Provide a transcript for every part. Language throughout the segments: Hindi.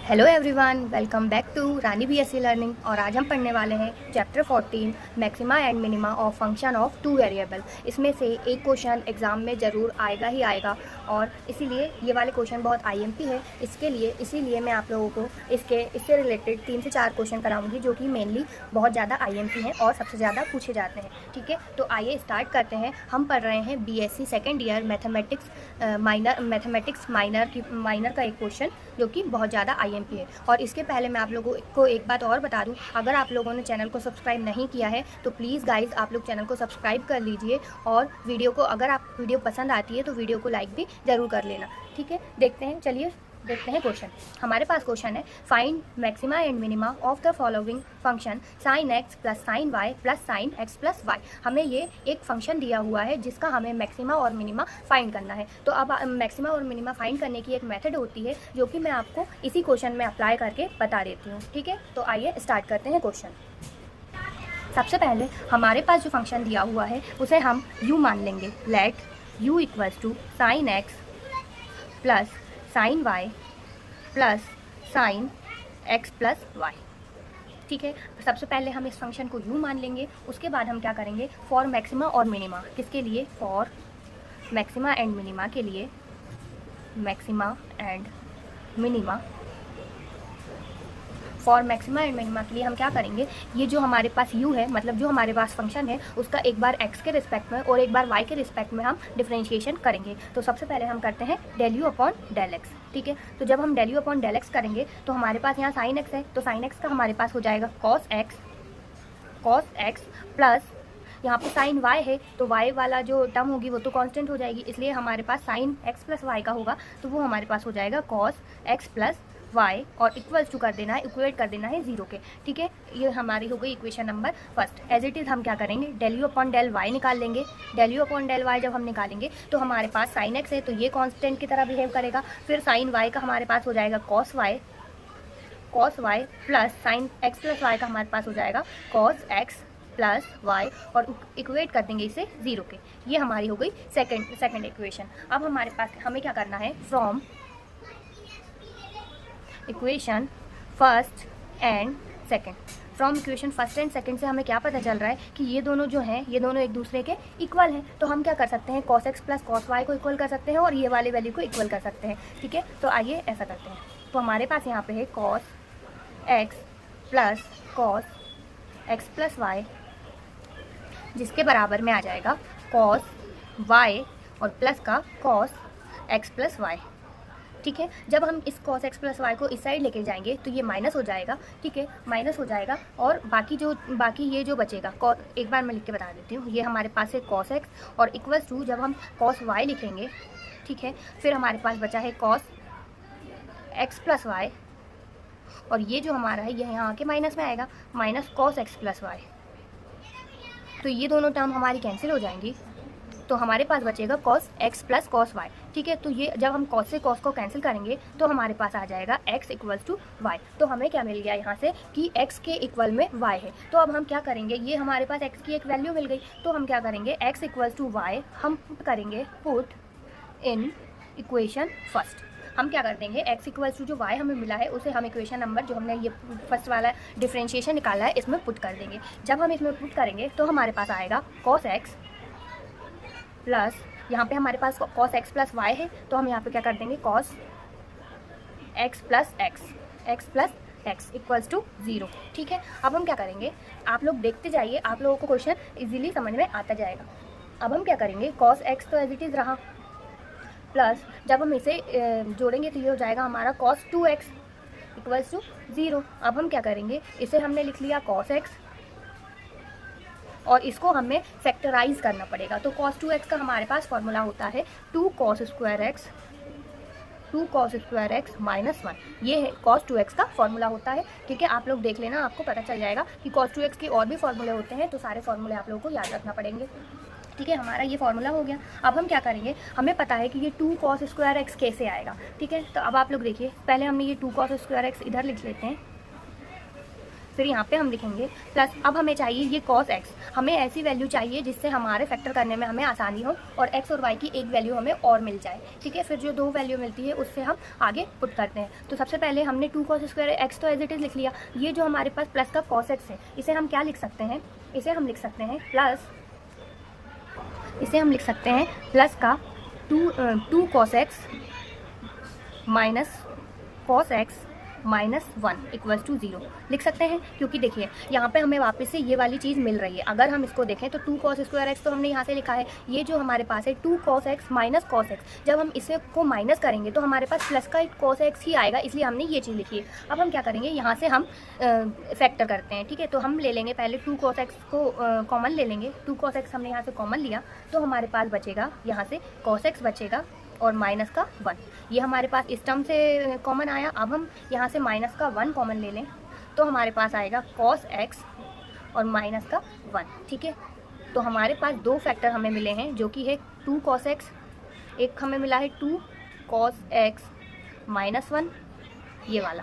Hello everyone, welcome back to Rani BSc learning. और आज हम पढ़ने वाले हैं chapter 14 maxima and minima of function of two variable. इसमें से एक क्वेश्चन एग्जाम में ज़रूर आएगा ही आएगा और इसीलिए ये वाले क्वेश्चन बहुत आईएमपी है। इसीलिए मैं आप लोगों को इससे रिलेटेड 3 से 4 क्वेश्चन कराऊंगी जो कि मेनली बहुत ज़्यादा आईएमपी हैं और सबसे ज़्यादा पूछे जाते हैं। ठीक है, तो आइए स्टार्ट करते हैं। हम पढ़ रहे हैं BSc second year mathematics minor का एक क्वेश्चन जो कि बहुत ज़्यादा आईएमपी है। और इसके पहले मैं आप लोगों को एक बात और बता दूं, अगर आप लोगों ने चैनल को सब्सक्राइब नहीं किया है तो प्लीज़ गाइस आप लोग चैनल को सब्सक्राइब कर लीजिए और अगर आप वीडियो पसंद आती है तो वीडियो को लाइक भी ज़रूर कर लेना। ठीक है, चलिए देखते हैं क्वेश्चन। हमारे पास क्वेश्चन है, find maxima and minima of the following function sin x plus sine y plus sine x plus y. हमें ये एक फंक्शन दिया हुआ है जिसका हमें मैक्सिमा और मिनिमा फाइंड करना है। तो अब मैक्सिमा और मिनिमा फाइंड करने की एक मेथड होती है जो कि मैं आपको इसी क्वेश्चन में अप्लाई करके बता देती हूँ। ठीक है, तो आइए स्टार्ट करते हैं क्वेश्चन। सबसे पहले हमारे पास जो फंक्शन दिया हुआ है उसे हम u मान लेंगे। Let u equals to sine x plus sine y plus sine x plus y. ठीक है, तो सबसे पहले हम इस फंक्शन को u मान लेंगे। उसके बाद हम क्या करेंगे, फॉर मैक्सिमा और मिनिमा, किसके लिए, फॉर मैक्सिमा एंड मिनिमा के लिए, maxima and minima, for maxima and minima के लिए हम क्या करेंगे, ये जो हमारे पास u है, मतलब जो हमारे पास फंक्शन है उसका एक बार x के रिस्पेक्ट में और एक बार y के रिस्पेक्ट में हम डिफरेंशिएशन करेंगे। तो सबसे पहले हम करते हैं del u upon del x। ठीक है, तो जब हम del u upon del x करेंगे तो हमारे पास यहाँ साइन x है, तो साइन x का हमारे पास हो जाएगा कॉस x प्लस यहाँ पे साइन y है तो y वाला जो टर्म होगी वो तो कांस्टेंट हो जाएगी, इसलिए हमारे पास साइन x प्लस y का होगा तो वो हमारे पास हो जाएगा कॉस x प्लस y और इक्वल्स टू कर देना है, इक्वेट कर देना है 0 के। ठीक है, ये हमारी हो गई equation number first. As it is हम क्या करेंगे, del u upon del y निकाल लेंगे। Del u upon del y जब हम निकालेंगे तो हमारे पास साइन x है तो ये कांस्टेंट की तरह बिहेव करेगा। फिर साइन y का हमारे पास हो जाएगा cos y plus sign x plus y का हमारे पास हो जाएगा कॉस x प्लस y और इक्वेट कर देंगे इसे 0 के। ये हमारी हो गई सेकेंड इक्वेशन। अब हमारे पास हमें क्या करना है, from equation first and second से हमें क्या पता चल रहा है कि ये दोनों जो हैं ये दोनों एक दूसरे के इक्वल हैं। तो हम क्या कर सकते हैं, cos x plus cos y को इक्वल कर सकते हैं और ये वाले वैल्यू को इक्वल कर सकते हैं। ठीक है, तो आइए ऐसा करते हैं। तो हमारे पास यहाँ पे है cos x प्लस y जिसके बराबर में आ जाएगा cos y और प्लस का cos x प्लस y। ठीक है, जब हम इस cos x प्लस वाई को इस साइड लेके जाएंगे तो ये माइनस हो जाएगा। ठीक है, माइनस हो जाएगा और बाकी ये जो बचेगा, एक बार मैं लिख के बता देती हूँ। ये हमारे पास है cos x और इक्वल्स टू जब हम cos y लिखेंगे, ठीक है, फिर हमारे पास बचा है cos x प्लस वाई और ये जो हमारा है ये यहाँ आके माइनस में आएगा, minus cos x plus y. तो ये दोनों टर्म हमारी कैंसिल हो जाएंगी तो हमारे पास बचेगा cos x plus cos y। ठीक है, तो ये जब हम cos से cos को कैंसिल करेंगे तो हमारे पास आ जाएगा x इक्वल्स टू y। तो हमें क्या मिल गया यहाँ से कि x के इक्वल में y है। तो अब हम क्या करेंगे, ये हमारे पास x की एक वैल्यू मिल गई तो हम क्या करेंगे, x इक्वल्स टू y हम करेंगे पुट इन इक्वेशन फर्स्ट। हम क्या कर देंगे, x इक्वल्स टू जो y हमें मिला है उसे हम इक्वेशन नंबर जो हमने ये फर्स्ट वाला डिफरेंशिएशन निकाला है इसमें पुट कर देंगे। जब हम इसमें पुट करेंगे तो हमारे पास आएगा cos x प्लस यहाँ पे हमारे पास cos x प्लस y है तो हम यहाँ पे क्या कर देंगे, cos x plus x equals to 0। ठीक है, अब हम क्या करेंगे, आप लोग देखते जाइए, आप लोगों को क्वेश्चन इजीली समझ में आता जाएगा। अब हम क्या करेंगे, cos x तो एज इट इज़ रहा, प्लस जब हम इसे जोड़ेंगे तो ये हो जाएगा हमारा cos 2x इक्वल्स टू 0। अब हम क्या करेंगे, इसे हमने लिख लिया cos x और इसको हमें फैक्टराइज करना पड़ेगा। तो cos 2x का हमारे पास फॉर्मूला होता है 2 cos स्क्वायर एक्स माइनस 1। ये है cos 2x का फॉर्मूला होता है। ठीक है, आप लोग देख लेना, आपको पता चल जाएगा कि cos 2x के और भी फॉर्मूले होते हैं तो सारे फॉर्मूले आप लोगों को याद रखना पड़ेंगे। ठीक है, हमारा ये फॉर्मूला हो गया। अब हम क्या करेंगे, हमें पता है कि ये 2 cos स्क्वायर एक्स कैसे आएगा। ठीक है, तो अब आप लोग देखिए, पहले हमने ये 2 cos स्क्वायर एक्स इधर लिख लेते हैं, फिर यहाँ पे हम लिखेंगे प्लस, अब हमें चाहिए ये cos x, हमें ऐसी वैल्यू चाहिए जिससे हमारे फैक्टर करने में हमें आसानी हो और x और y की एक वैल्यू हमें और मिल जाए, ठीक है। फिर जो 2 वैल्यू मिलती है उससे हम आगे पुट करते हैं। तो सबसे पहले हमने 2 cos स्क्वायर x तो एज इट इज़ लिख लिया। ये जो हमारे पास प्लस का cos x है, इसे हम क्या लिख सकते हैं, इसे हम लिख सकते हैं प्लस, इसे हम लिख सकते हैं प्लस का 2 cos x minus cos x minus 1 equals to 0 लिख सकते हैं, क्योंकि देखिए यहाँ पे हमें वापस से ये वाली चीज़ मिल रही है। अगर हम इसको देखें तो 2 cos स्क्वायर x तो हमने यहाँ से लिखा है, ये जो हमारे पास है 2 cos x minus cos x, जब हम इसे को माइनस करेंगे तो हमारे पास प्लस का एक cos x ही आएगा, इसलिए हमने ये चीज़ लिखी है। अब हम क्या करेंगे, यहाँ से हम फैक्टर करते हैं, ठीक है। तो हम ले लेंगे पहले 2 cos x को कॉमन ले लेंगे। 2 cos x हमने यहाँ से कॉमन लिया तो हमारे पास बचेगा यहाँ से cos x बचेगा और माइनस का 1, ये हमारे पास इस टर्म से कॉमन आया। अब हम यहाँ से माइनस का 1 कॉमन ले लें तो हमारे पास आएगा cos x और माइनस का 1, ठीक है। तो हमारे पास 2 फैक्टर हमें मिले हैं, जो कि है 2 cos x, एक हमें मिला है 2 cos x माइनस 1 ये वाला,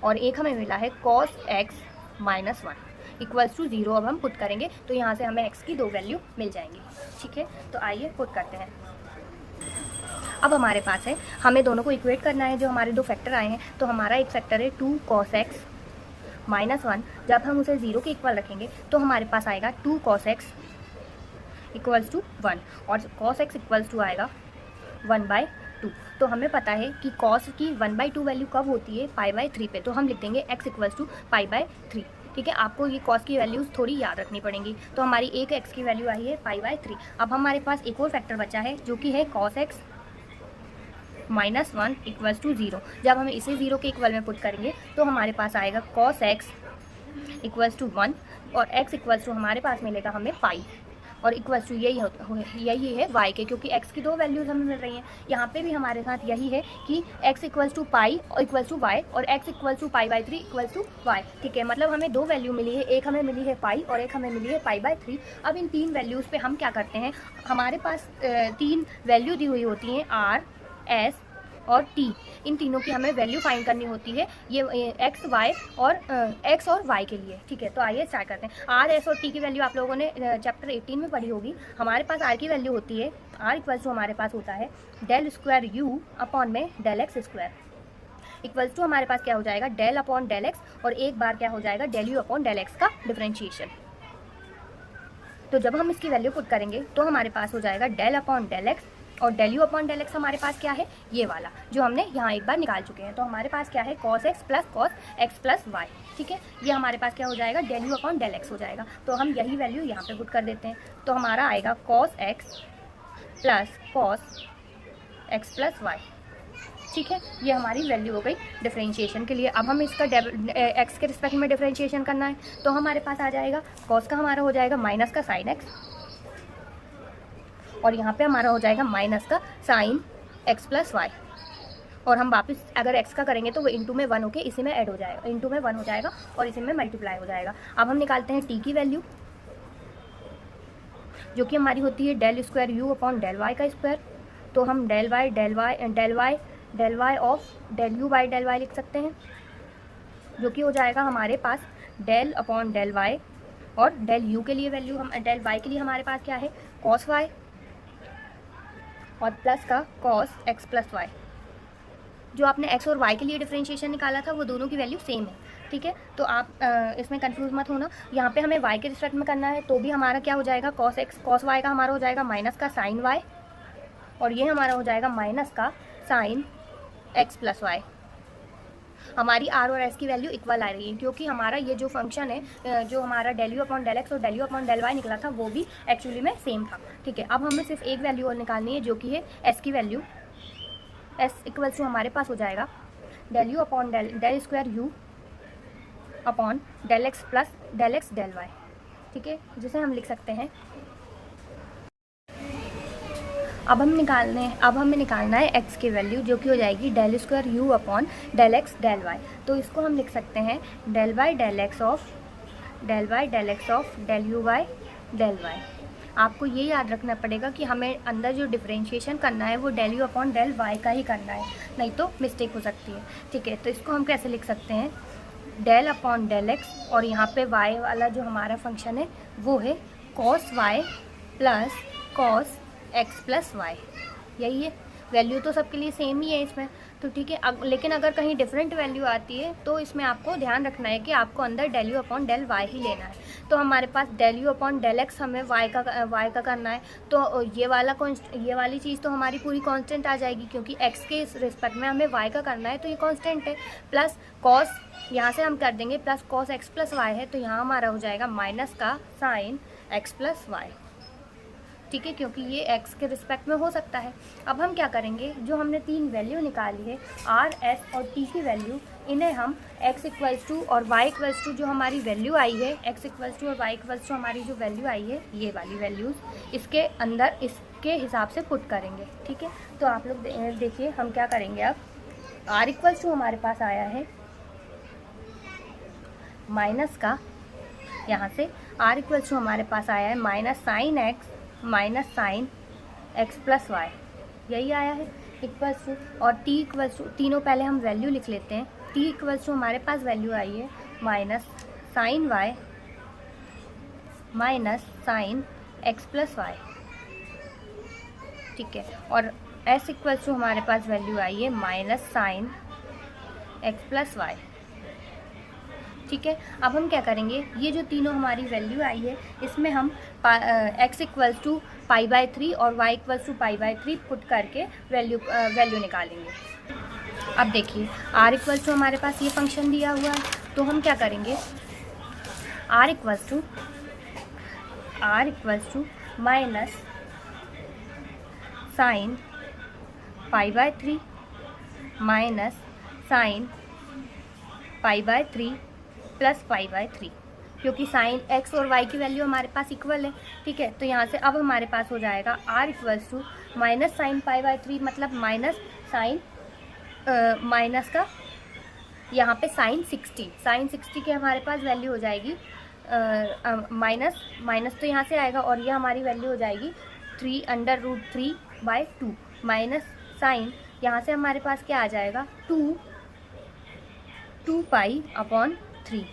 और एक हमें मिला है cos x minus 1 equals to 0। अब हम पुट करेंगे तो यहाँ से हमें x की 2 वैल्यू मिल जाएंगी, ठीक है। तो आइए पुट करते हैं। अब हमारे पास है, हमें दोनों को इक्वेट करना है, जो हमारे 2 फैक्टर आए हैं। तो हमारा एक फैक्टर है 2 cos x माइनस 1, जब हम उसे 0 के इक्वल रखेंगे तो हमारे पास आएगा 2 cos x इक्वल्स टू 1, और cos x इक्वल्स टू आएगा 1/2। तो हमें पता है कि cos की 1/2 वैल्यू कब होती है, π/3 पे, तो हम लिख देंगे x इक्वल्स टू π/3, ठीक है। आपको ये cos की वैल्यूज़ थोड़ी याद रखनी पड़ेंगी। तो हमारी एक x की वैल्यू आई है π/3। अब हमारे पास एक और फैक्टर बचा है, जो कि है cos x minus 1 equals to 0। जब हम इसे 0 के इक्वल में पुट करेंगे तो हमारे पास आएगा cos x इक्वल्स टू 1 और x इक्वल्स टू हमारे पास मिलेगा हमें पाई, और इक्वल्स टू यही है y के, क्योंकि x की 2 वैल्यूज़ हमें मिल रही हैं। यहाँ पे भी हमारे साथ यही है कि x equals to pi equals to y और x equals to π/3 equals to y, ठीक है। मतलब हमें 2 वैल्यू मिली है, एक हमें मिली है पाई और एक हमें मिली है π/3। अब इन 3 वैल्यूज़ पे हम क्या करते हैं, हमारे पास 3 वैल्यू दी हुई होती हैं r, s और t, इन तीनों की हमें वैल्यू फाइंड करनी होती है, ये x और y के लिए, ठीक है। तो आइए स्टार्ट करते हैं। r, s और t की वैल्यू आप लोगों ने चैप्टर 18 में पढ़ी होगी। हमारे पास r की वैल्यू होती है, r इक्वल्स टू हमारे पास होता है डेल स्क्वायर u अपॉन में del x square, equals to हमारे पास क्या हो जाएगा डेल अपॉन डेल एक्स, और एक बार क्या हो जाएगा del u upon del x का डिफरेंशिएशन। तो जब हम इसकी वैल्यू पुट करेंगे तो हमारे पास हो जाएगा डेल अपॉन डेल एक्स, और del u upon del x हमारे पास क्या है, ये वाला जो हमने यहाँ एक बार निकाल चुके हैं। तो हमारे पास क्या है cos x प्लस वाई, ठीक है। ये हमारे पास क्या हो जाएगा del u upon del x हो जाएगा। तो हम यही वैल्यू यहाँ पे पुट कर देते हैं। तो हमारा आएगा cos x प्लस वाई, ठीक है। ये हमारी वैल्यू हो गई डिफरेंशिएशन के लिए। अब हम इसका x के रिस्पेक्ट में डिफरेंशिएशन करना है, तो हमारे पास आ जाएगा cos का हमारा हो जाएगा माइनस का साइन x, और यहाँ पे हमारा हो जाएगा माइनस का साइन x प्लस वाई, और हम वापस अगर x का करेंगे तो वो इंटू में 1 होके इसी में ऐड हो जाएगा, इंटू में 1 हो जाएगा और इसी में मल्टीप्लाई हो जाएगा। अब हम निकालते हैं t की वैल्यू, जो कि हमारी होती है del square u upon del y का स्क्वायर। तो हम del y of del u by del y लिख सकते हैं, जो कि हो जाएगा हमारे पास डेल अपॉन डेल वाई, और डेल यू के लिए वैल्यू हम डेल वाई के लिए हमारे पास क्या है cos y और प्लस का cos x प्लस वाई। जो आपने x और y के लिए डिफरेंशिएशन निकाला था वो दोनों की वैल्यू सेम है, ठीक है। तो आप इसमें कंफ्यूज मत होना। यहाँ पे हमें y के रिस्पेक्ट में करना है, तो भी हमारा क्या हो जाएगा cos y का हमारा हो जाएगा माइनस का साइन y, और ये हमारा हो जाएगा माइनस का साइन x प्लस वाई। हमारी r और s की वैल्यू इक्वल आ रही है, क्योंकि हमारा ये जो फंक्शन है, जो हमारा del u upon del x और del u upon del y निकला था, वो भी एक्चुअली में सेम था, ठीक है। अब हमें सिर्फ एक वैल्यू और निकालनी है, जो कि है s की वैल्यू। s इक्वल्स टू हमारे पास हो जाएगा del u upon del square u upon del x plus del x del y, ठीक है, जिसे हम लिख सकते हैं। अब हमें निकालना है x की वैल्यू, जो कि हो जाएगी del square u upon del x del y. तो इसको हम लिख सकते हैं del y del x of del u by del y. आपको ये याद रखना पड़ेगा कि हमें अंदर जो डिफरेंशिएशन करना है वो del u upon del y का ही करना है, नहीं तो मिस्टेक हो सकती है, ठीक है। तो इसको हम कैसे लिख सकते हैं, डेल अपॉन डेल एक्स, और यहाँ पे y वाला जो हमारा फंक्शन है वो है cos y plus cos x plus y. यही है, वैल्यू तो सबके लिए सेम ही है इसमें, तो ठीक है। लेकिन अगर कहीं डिफरेंट वैल्यू आती है तो इसमें आपको ध्यान रखना है कि आपको अंदर del u upon del y ही लेना है। तो हमारे पास del u upon del x हमें वाई का करना है, तो ये वाली चीज़ तो हमारी पूरी कांस्टेंट आ जाएगी, क्योंकि एक्स के रिस्पेक्ट में हमें वाई का करना है, तो ये कांस्टेंट है। प्लस कॉस यहाँ से हम कर देंगे plus cos x plus y है, तो यहाँ हमारा हो जाएगा माइनस का साइन एक्स प्लस वाई, ठीक है, क्योंकि ये x के रिस्पेक्ट में हो सकता है। अब हम क्या करेंगे, जो हमने 3 वैल्यू निकाली है r, s और t की वैल्यू, इन्हें हम x इक्वल्स टू और y इक्वल्स टू जो हमारी वैल्यू आई है, x इक्वल्स टू और y इक्वल्स टू हमारी जो वैल्यू आई है, ये वाली वैल्यूज़ इसके अंदर इसके हिसाब से पुट करेंगे, ठीक है। तो आप लोग देखिए हम क्या करेंगे। अब r इक्वल्स टू हमारे पास आया है माइनस का, यहाँ से r इक्वल्स टू हमारे पास आया है minus sine x minus sine x plus y, यही आया है इक्वल्स टू। और t इक्वल्स टू, तीनों पहले हम वैल्यू लिख लेते हैं। t इक्वल्स टू हमारे पास वैल्यू आई है minus sine y minus sine x plus y, ठीक है। और s इक्वल्स टू हमारे पास वैल्यू आई है minus sine x plus y, ठीक है। अब हम क्या करेंगे, ये जो तीनों हमारी वैल्यू आई है इसमें हम x equals to pi by 3 और y equals to pi by 3 put करके वैल्यू निकालेंगे। अब देखिए r इक्वल्स टू हमारे पास ये फंक्शन दिया हुआ है, तो हम क्या करेंगे, r equals to minus sine pi by 3 minus sine pi by 3 plus pi by 3, क्योंकि साइन x और y की वैल्यू हमारे पास इक्वल है, ठीक है। तो यहाँ से अब हमारे पास हो जाएगा r equals to minus sine pi by 3, मतलब माइनस साइन माइनस का यहाँ पे साइन 60 के हमारे पास वैल्यू हो जाएगी माइनस तो यहाँ से आएगा, और ये हमारी वैल्यू हो जाएगी 3√3/2 माइनस साइन, यहाँ से हमारे पास क्या आ जाएगा 2 पाई अपॉन 3,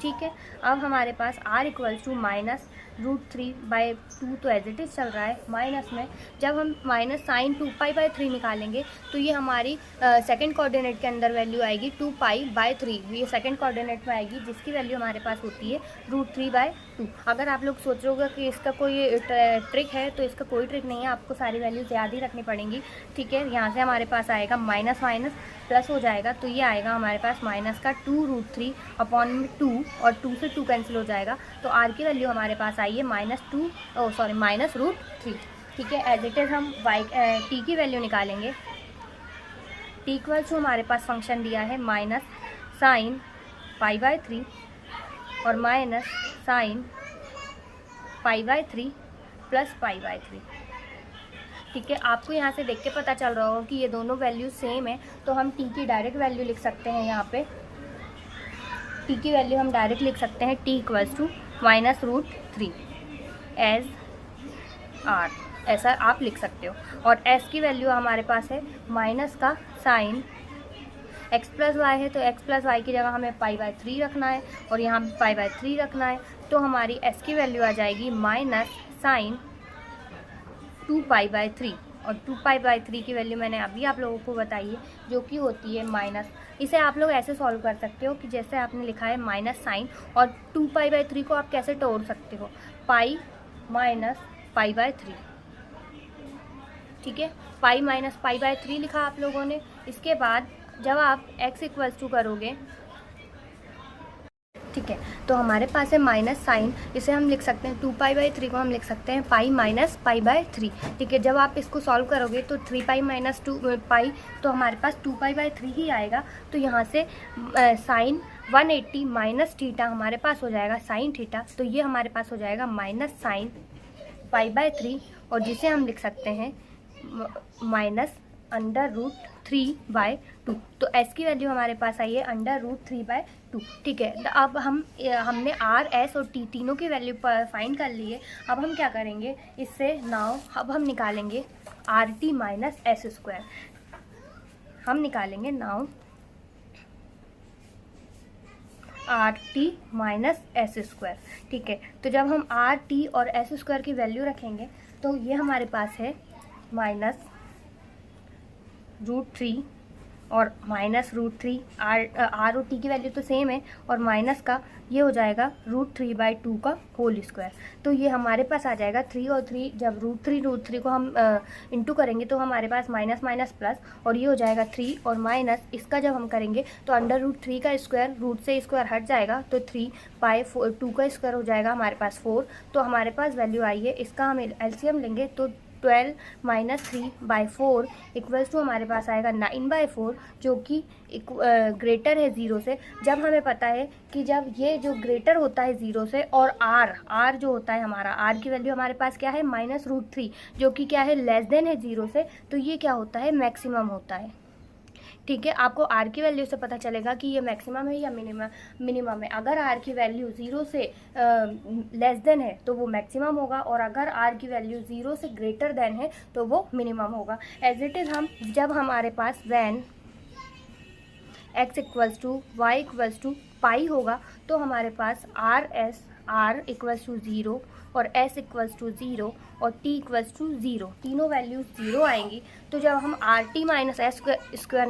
ठीक है। अब हमारे पास r इक्वल्स टू माइनस √3/2 तो एज इट इज़ चल रहा है, माइनस में जब हम माइनस साइन 2π/3 निकालेंगे तो ये हमारी सेकंड कोऑर्डिनेट के अंदर वैल्यू आएगी 2π/3, ये सेकंड कोऑर्डिनेट में आएगी, जिसकी वैल्यू हमारे पास होती है √3/2। अगर आप लोग सोच रहे होगा कि इसका कोई ट्रिक है, तो इसका कोई ट्रिक नहीं है, आपको सारी वैल्यूज याद ही रखनी पड़ेंगी, ठीक है। यहाँ से हमारे पास आएगा माइनस माइनस प्लस हो जाएगा, तो ये आएगा हमारे पास माइनस का 2√3/2, और 2 से 2 कैंसिल हो जाएगा, तो r की वैल्यू हमारे पास आई है -√3, ठीक है। एज इट इज़ हम t की वैल्यू निकालेंगे। t इक्वल्स टू हमारे पास फंक्शन दिया है माइनस साइन π/3 और माइनस साइन π/3 प्लस π/3, ठीक है। आपको यहाँ से देख के पता चल रहा होगा कि ये दोनों वैल्यू सेम है, तो हम t की डायरेक्ट वैल्यू लिख सकते हैं। यहाँ पे t की वैल्यू हम डायरेक्ट लिख सकते हैं, t equals to -√3 as r, ऐसा आप लिख सकते हो। और s की वैल्यू हमारे पास है माइनस का साइन x प्लस वाई है, तो x प्लस वाई की जगह हमें π/3 रखना है, और यहाँ π/3 रखना है, तो हमारी s की वैल्यू आ जाएगी माइनस साइन 2π/3, और 2π/3 की वैल्यू मैंने अभी आप लोगों को बताई है, जो कि होती है माइनस। इसे आप लोग ऐसे सॉल्व कर सकते हो कि जैसे आपने लिखा है माइनस साइन, और 2π/3 को आप कैसे तोड़ सकते हो, पाई माइनस π/3, ठीक है। पाई माइनस π/3 लिखा आप लोगों ने। इसके बाद जब आप x इक्वल्स टू करोगे, ठीक है, तो हमारे पास है माइनस साइन, इसे हम लिख सकते हैं 2π/3 को हम लिख सकते हैं पाई माइनस π/3, ठीक है। जब आप इसको सॉल्व करोगे तो 3π माइनस 2π, तो हमारे पास 2π/3 ही आएगा। तो यहाँ से साइन 180 माइनस थीटा हमारे पास हो जाएगा साइन थीटा, तो ये हमारे पास हो जाएगा माइनस साइन π/3, और जिसे हम लिख सकते हैं माइनस √3/2। तो s की वैल्यू हमारे पास आई है √3/2, ठीक है। अब हमने r, s और t तीनों की वैल्यू फाइंड कर ली है। अब हम क्या करेंगे इससे, अब हम निकालेंगे rt माइनस s स्क्वायर, हम निकालेंगे R T minus S square. ठीक है, तो जब हम आर टी और एस स्क्वायर की वैल्यू रखेंगे तो ये हमारे पास है -√3 और -√3। आर और टी की वैल्यू तो सेम है, और माइनस का ये हो जाएगा √3/2 का होल स्क्वायर। तो ये हमारे पास आ जाएगा 3 और 3, जब √3 को हम इंटू करेंगे तो हमारे पास माइनस माइनस प्लस, और ये हो जाएगा 3 और माइनस इसका जब हम करेंगे तो √3 का स्क्वायर, रूट से स्क्वायर हट जाएगा तो 3/2 का स्क्वायर हो जाएगा हमारे पास 4। तो हमारे पास वैल्यू आई है, इसका हम एलसीएम लेंगे तो 12 - 3/4 इक्वल्स टू हमारे पास आएगा 9/4, जो कि ग्रेटर है 0 से। जब हमें पता है कि जब ये जो ग्रेटर होता है 0 से, और आर जो होता है हमारा, आर की वैल्यू हमारे पास क्या है -√3, जो कि क्या है लेस देन है 0 से, तो ये क्या होता है मैक्सिमम होता है। ठीक है, आपको आर की वैल्यू से पता चलेगा कि ये मैक्सिमम है या मिनिमम है। अगर आर की वैल्यू 0 से लेस देन है तो वो मैक्सिमम होगा, और अगर आर की वैल्यू 0 से ग्रेटर देन है तो वो मिनिमम होगा। एज इट इज़ हम जब हमारे पास when x equals to y equals to pi होगा तो हमारे पास आर इक्वल्स टू 0 और s इक्वल्स टू 0 और t इक्वल्स टू 0, तीनों वैल्यूज 0 आएंगी। तो जब हम R T minus S square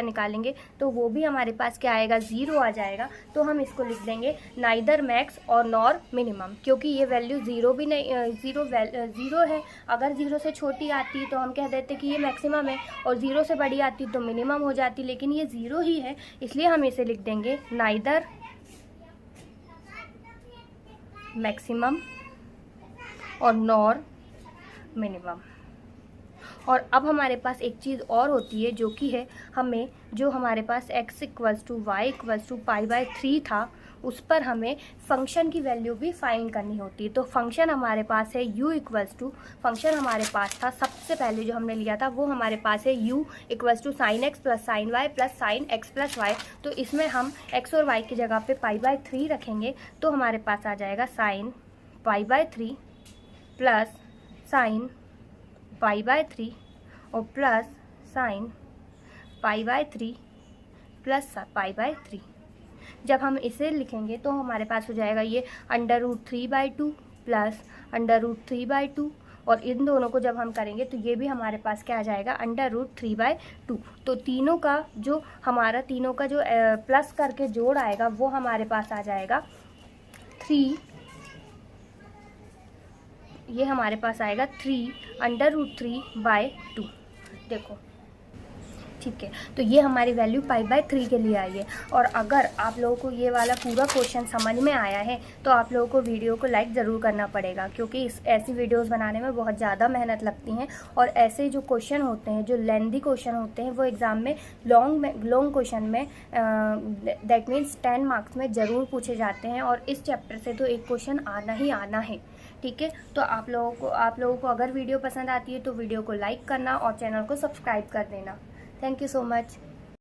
निकालेंगे, तो वो भी हमारे पास क्या आएगा 0 आ जाएगा। तो हम इसको लिख देंगे नाइदर मैक्स और नॉर मिनिमम, क्योंकि ये वैल्यू 0 भी नहीं, 0 है। अगर 0 से छोटी आती तो हम कह देते कि ये मैक्सिमम है, और 0 से बड़ी आती तो मिनिमम हो जाती, लेकिन ये 0 ही है, इसलिए हम इसे लिख देंगे नाइदर मैक्सिमम और नॉर मिनिमम। और अब हमारे पास एक चीज़ और होती है, जो कि है हमें जो हमारे पास x equals to y equals to π/3 था, उस पर हमें फंक्शन की वैल्यू भी फाइंड करनी होती है। तो फंक्शन हमारे पास है u इक्वल्स टू, फंक्शन हमारे पास था सबसे पहले जो हमने लिया था वो हमारे पास है u equals to sin x plus sin y plus sin x plus y। तो इसमें हम x और y की जगह पे π/3 रखेंगे, तो हमारे पास आ जाएगा sin π/3 प्लस sin π/3 और प्लस sin π/3 प्लस π/3। जब हम इसे लिखेंगे तो हमारे पास हो जाएगा ये √3/2 प्लस √3/2, और इन दोनों को जब हम करेंगे तो ये भी हमारे पास क्या आ जाएगा √3/2। तो तीनों का जो प्लस करके जोड़ आएगा वो हमारे पास आ जाएगा 3, ये हमारे पास आएगा 3 √3/2। देखो, ठीक है, तो ये हमारी वैल्यू π/3 के लिए आई है। और अगर आप लोगों को ये वाला पूरा क्वेश्चन समझ में आया है तो आप लोगों को वीडियो को लाइक ज़रूर करना पड़ेगा, क्योंकि ऐसी वीडियोस बनाने में बहुत ज़्यादा मेहनत लगती हैं, और ऐसे जो क्वेश्चन होते हैं, जो लेंदी क्वेश्चन होते हैं, वो एग्ज़ाम में लॉन्ग क्वेश्चन में दैट मीन्स 10 मार्क्स में ज़रूर पूछे जाते हैं, और इस चैप्टर से तो एक क्वेश्चन आना ही आना है। ठीक है, तो आप लोगों को अगर वीडियो पसंद आती है तो वीडियो को लाइक करना और चैनल को सब्सक्राइब कर देना। Thank you so much.